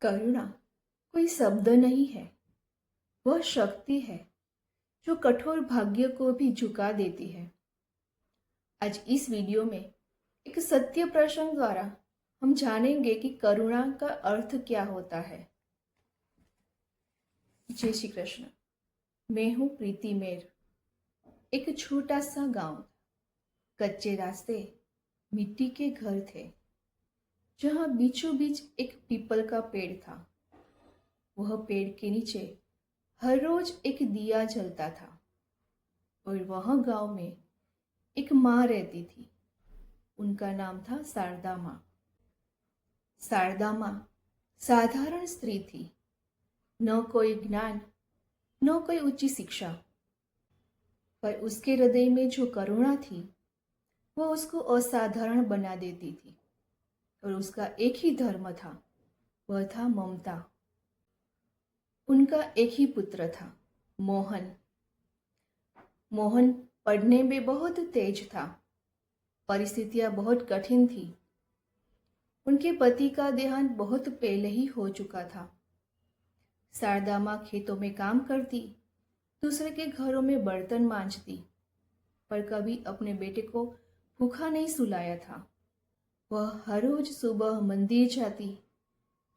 करुणा कोई शब्द नहीं है, वह शक्ति है जो कठोर भाग्य को भी झुका देती है। आज इस वीडियो में एक सत्य प्रसंग द्वारा हम जानेंगे कि करुणा का अर्थ क्या होता है। जय श्री कृष्ण। मैं हूं प्रीति मेर। एक छोटा सा गांव, कच्चे रास्ते, मिट्टी के घर थे, जहां बीचों बीच एक पीपल का पेड़ था। वह पेड़ के नीचे हर रोज एक दिया जलता था और वह गांव में एक माँ रहती थी। उनका नाम था शारदा माँ। शारदा माँ साधारण स्त्री थी, न कोई ज्ञान, न कोई ऊंची शिक्षा, पर उसके हृदय में जो करुणा थी वह उसको असाधारण बना देती थी। और उसका एक ही धर्म था, वह था ममता। उनका एक ही पुत्र था, मोहन। मोहन पढ़ने में बहुत तेज था। परिस्थितियां बहुत कठिन थी। उनके पति का देहांत बहुत पहले ही हो चुका था। शारदा माँ खेतों में काम करती, दूसरे के घरों में बर्तन मांजती, पर कभी अपने बेटे को भूखा नहीं सुलाया था। वह हर रोज सुबह मंदिर जाती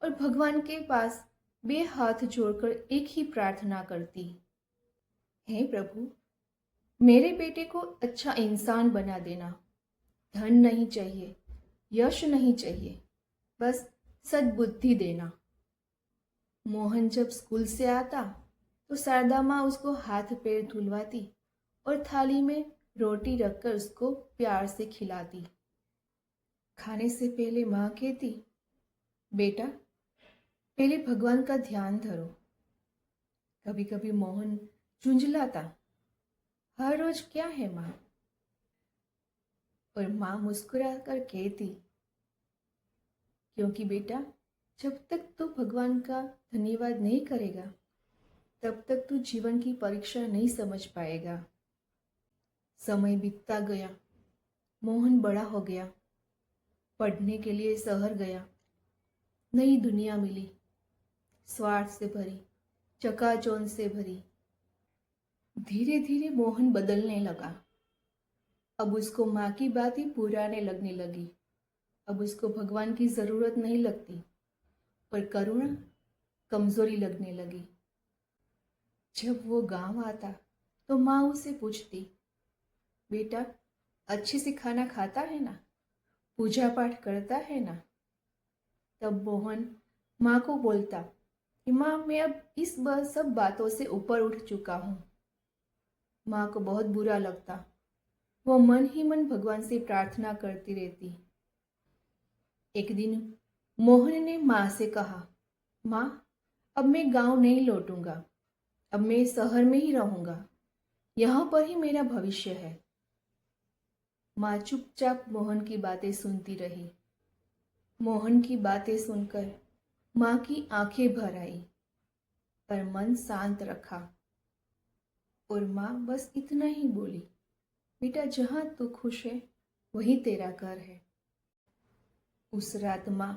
और भगवान के पास बे हाथ जोड़कर एक ही प्रार्थना करती, हे प्रभु, मेरे बेटे को अच्छा इंसान बना देना। धन नहीं चाहिए, यश नहीं चाहिए, बस सद्बुद्धि देना। मोहन जब स्कूल से आता तो शारदा माँ उसको हाथ पैर धुलवाती और थाली में रोटी रखकर उसको प्यार से खिलाती। खाने से पहले माँ कहती, बेटा, पहले भगवान का ध्यान धरो। कभी कभी मोहन झुंझलाता, हर रोज क्या है माँ? और माँ मुस्कुरा कर कहती, क्योंकि बेटा, जब तक तू भगवान का धन्यवाद नहीं करेगा तब तक तू जीवन की परीक्षा नहीं समझ पाएगा। समय बीतता गया। मोहन बड़ा हो गया, पढ़ने के लिए शहर गया। नई दुनिया मिली, स्वार्थ से भरी, चकाचौंध से भरी। धीरे धीरे मोहन बदलने लगा। अब उसको माँ की बात ही पुराने लगने लगी। अब उसको भगवान की जरूरत नहीं लगती, पर करुणा कमजोरी लगने लगी। जब वो गांव आता तो माँ उसे पूछती, बेटा, अच्छे से खाना खाता है ना? पूजा पाठ करता है ना? तब मोहन माँ को बोलता कि माँ, मैं अब इस सब बातों से ऊपर उठ चुका हूँ। माँ को बहुत बुरा लगता। वो मन ही मन भगवान से प्रार्थना करती रहती। एक दिन मोहन ने माँ से कहा, माँ, अब मैं गांव नहीं लौटूंगा। अब मैं शहर में ही रहूंगा। यहाँ पर ही मेरा भविष्य है। माँ चुपचाप मोहन की बातें सुनती रही। मोहन की बातें सुनकर माँ की आंखें भर आई, पर मन शांत रखा। और माँ बस इतना ही बोली, बेटा, जहां तू खुश है वही तेरा घर है। उस रात माँ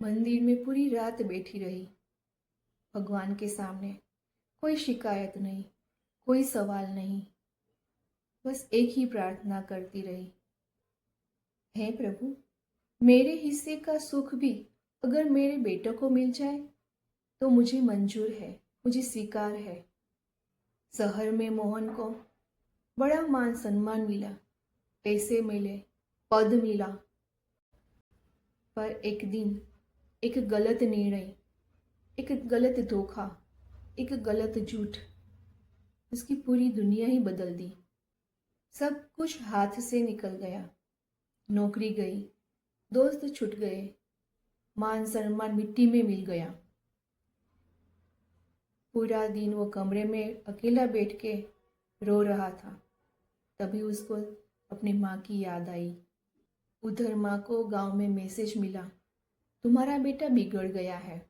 मंदिर में पूरी रात बैठी रही। भगवान के सामने कोई शिकायत नहीं, कोई सवाल नहीं, बस एक ही प्रार्थना करती रही, हे प्रभु, मेरे हिस्से का सुख भी अगर मेरे बेटों को मिल जाए तो मुझे मंजूर है, मुझे स्वीकार है। शहर में मोहन को बड़ा मान सम्मान मिला, पैसे मिले, पद मिला, पर एक दिन एक गलत निर्णय, एक गलत धोखा, एक गलत झूठ उसकी पूरी दुनिया ही बदल दी। सब कुछ हाथ से निकल गया। नौकरी गई, दोस्त छूट गए, मान सम्मान मिट्टी में मिल गया। पूरा दिन वो कमरे में अकेला बैठ के रो रहा था। तभी उसको अपनी माँ की याद आई। उधर माँ को गांव में मैसेज मिला, तुम्हारा बेटा बिगड़ गया है।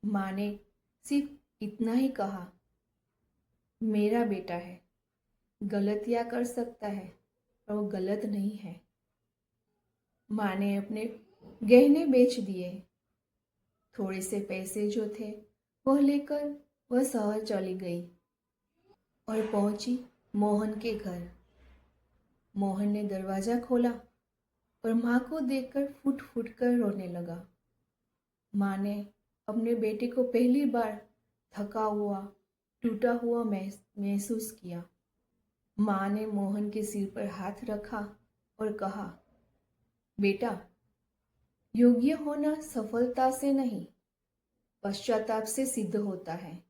माँ ने सिर्फ इतना ही कहा, मेरा बेटा है, गलतियाँ कर सकता है पर वो गलत नहीं है। माँ ने अपने गहने बेच दिए, थोड़े से पैसे जो थे वह लेकर वह शहर चली गई और पहुंची मोहन के घर। मोहन ने दरवाजा खोला और माँ को देखकर फूट फूट कर रोने लगा। माँ ने अपने बेटे को पहली बार थका हुआ, टूटा हुआ महसूस किया। माँ ने मोहन के सिर पर हाथ रखा और कहा, बेटा, योग्य होना सफलता से नहीं, पश्चाताप से सिद्ध होता है।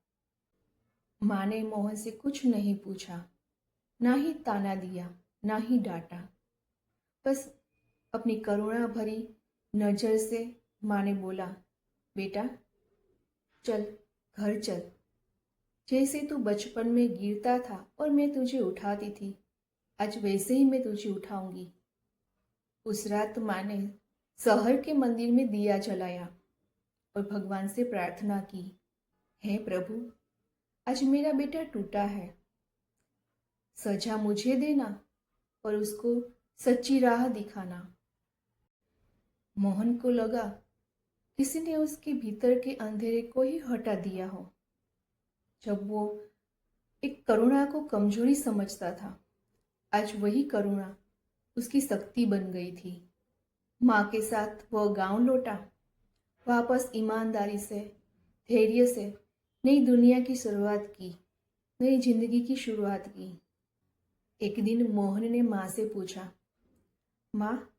माँ ने मोहन से कुछ नहीं पूछा, ना ही ताना दिया, ना ही डांटा। बस अपनी करुणा भरी नजर से माँ ने बोला, बेटा, चल घर चल। जैसे तू बचपन में गिरता था और मैं तुझे उठाती थी, आज वैसे ही मैं तुझे उठाऊंगी। उस रात माँ ने शहर के मंदिर में दिया जलाया और भगवान से प्रार्थना की, हे प्रभु, आज मेरा बेटा टूटा है, सजा मुझे देना और उसको सच्ची राह दिखाना। मोहन को लगा किसी ने उसके भीतर के अंधेरे को ही हटा दिया हो। जब वो एक करुणा को कमजोरी समझता था, आज वही करुणा उसकी शक्ति बन गई थी। माँ के साथ वह गांव लौटा, वापस ईमानदारी से, धैर्य से नई दुनिया की शुरुआत की, नई जिंदगी की शुरुआत की। एक दिन मोहन ने माँ से पूछा, माँ,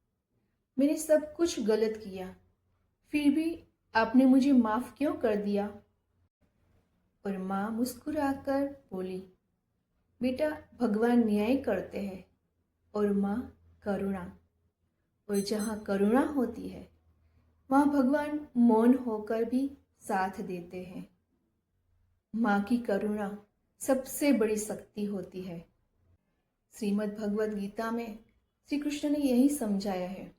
मैंने सब कुछ गलत किया, फिर भी आपने मुझे माफ क्यों कर दिया? और माँ मुस्कुराकर बोली, बेटा, भगवान न्याय करते हैं और माँ करुणा, और जहाँ करुणा होती है वहाँ भगवान मौन होकर भी साथ देते हैं। माँ की करुणा सबसे बड़ी शक्ति होती है। श्रीमद् भगवद गीता में श्री कृष्ण ने यही समझाया है,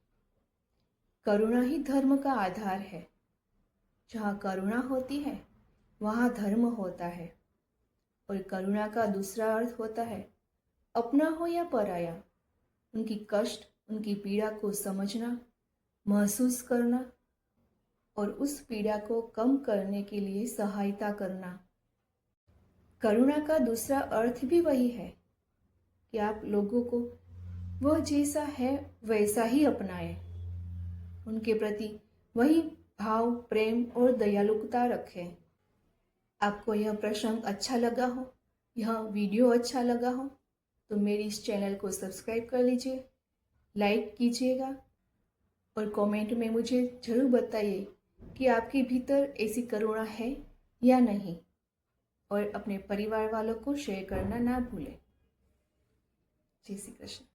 करुणा ही धर्म का आधार है। जहाँ करुणा होती है वहाँ धर्म होता है। और करुणा का दूसरा अर्थ होता है, अपना हो या पराया, उनकी कष्ट, उनकी पीड़ा को समझना, महसूस करना और उस पीड़ा को कम करने के लिए सहायता करना। करुणा का दूसरा अर्थ भी वही है कि आप लोगों को वह जैसा है वैसा ही अपनाएं, उनके प्रति वही भाव, प्रेम और दयालुता रखें। आपको यह प्रसंग अच्छा लगा हो, यह वीडियो अच्छा लगा हो तो मेरी इस चैनल को सब्सक्राइब कर लीजिए, लाइक कीजिएगा और कमेंट में मुझे ज़रूर बताइए कि आपके भीतर ऐसी करुणा है या नहीं, और अपने परिवार वालों को शेयर करना ना भूलें। जय श्री कृष्ण।